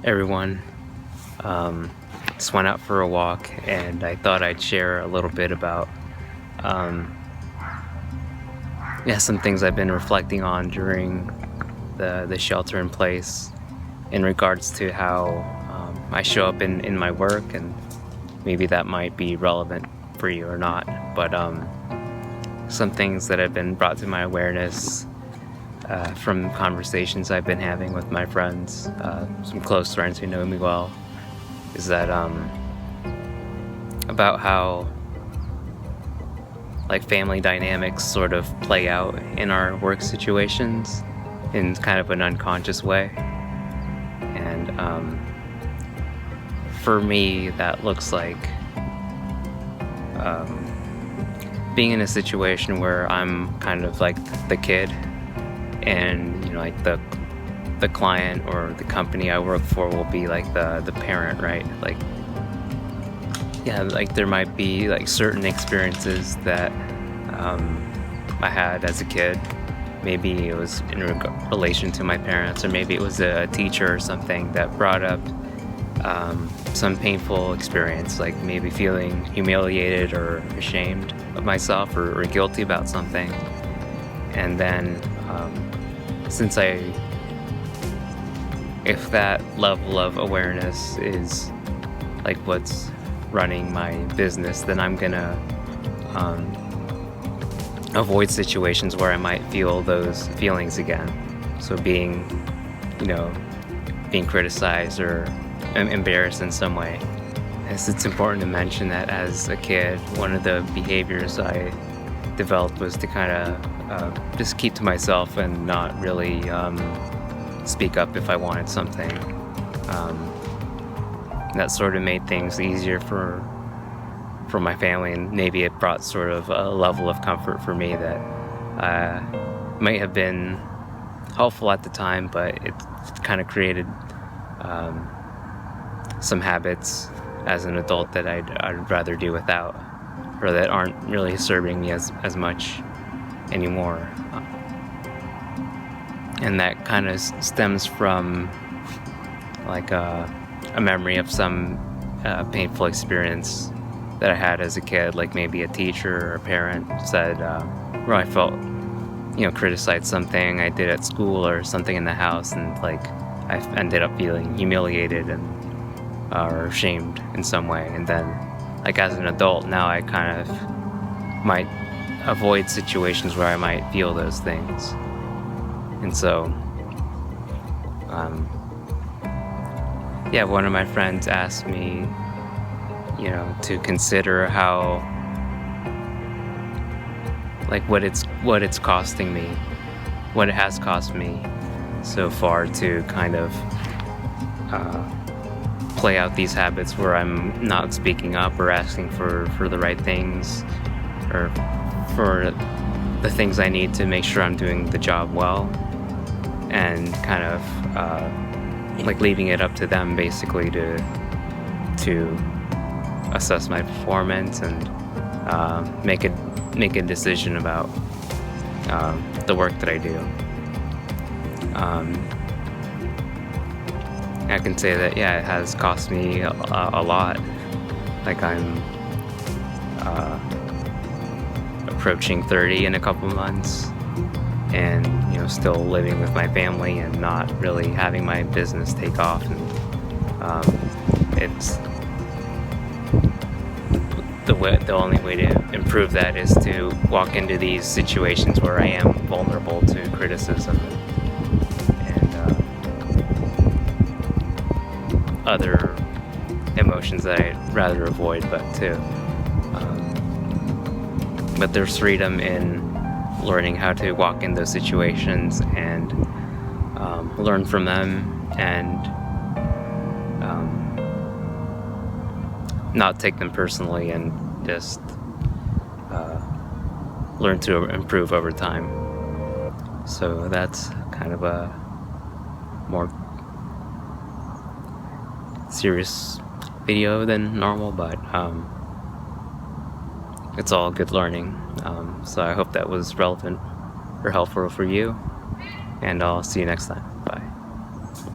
everyone. Um, just went out for a walk, and I thought I'd share a little bit about um, some things I've been reflecting on during the shelter in place in regards to how I show up in my work, and maybe that might be relevant for you or not. But some things that have been brought to my awareness from conversations I've been having with my friends, some close friends who know me well, is that about how like family dynamics sort of play out in our work situations in kind of an unconscious way. And for me, that looks like being in a situation where I'm kind of like the kid, and like the client or the company I work for will be like the parent, right? Like there might be like certain experiences that I had as a kid. Maybe it was in relation to my parents, or maybe it was a teacher or something that brought up some painful experience, like maybe feeling humiliated or ashamed of myself, or guilty about something. And then if that level of awareness is like what's running my business, then I'm gonna avoid situations where I might feel those feelings again. So being criticized or embarrassed in some way. It's important to mention that as a kid, one of the behaviors I developed was to kind of just keep to myself and not really speak up if I wanted something. That sort of made things easier for my family, and maybe it brought sort of a level of comfort for me that might have been helpful at the time, but it kind of created some habits as an adult that I'd rather do without, or that aren't really serving me as much anymore. And that kind of stems from like a memory of some painful experience that I had as a kid, like maybe a teacher or a parent said, where I felt, criticized something I did at school or something in the house, and like I ended up feeling humiliated and or ashamed in some way. And then like as an adult now, I kind of might avoid situations where I might feel those things. And so one of my friends asked me to consider how like what it's costing me, what it has cost me so far to kind of play out these habits where I'm not speaking up or asking for the right things, or for the things I need to make sure I'm doing the job well, and kind of like leaving it up to them basically to assess my performance and make a decision about the work that I do. I can say that it has cost me a lot. Like I'm approaching 30 in a couple months, and still living with my family and not really having my business take off. And it's the only way to improve that is to walk into these situations where I am vulnerable to criticism and other emotions that I'd rather avoid, but there's freedom in learning how to walk in those situations and learn from them, and not take them personally, and just learn to improve over time. So that's kind of a more serious video than normal, but it's all good learning. So I hope that was relevant or helpful for you, and I'll see you next time.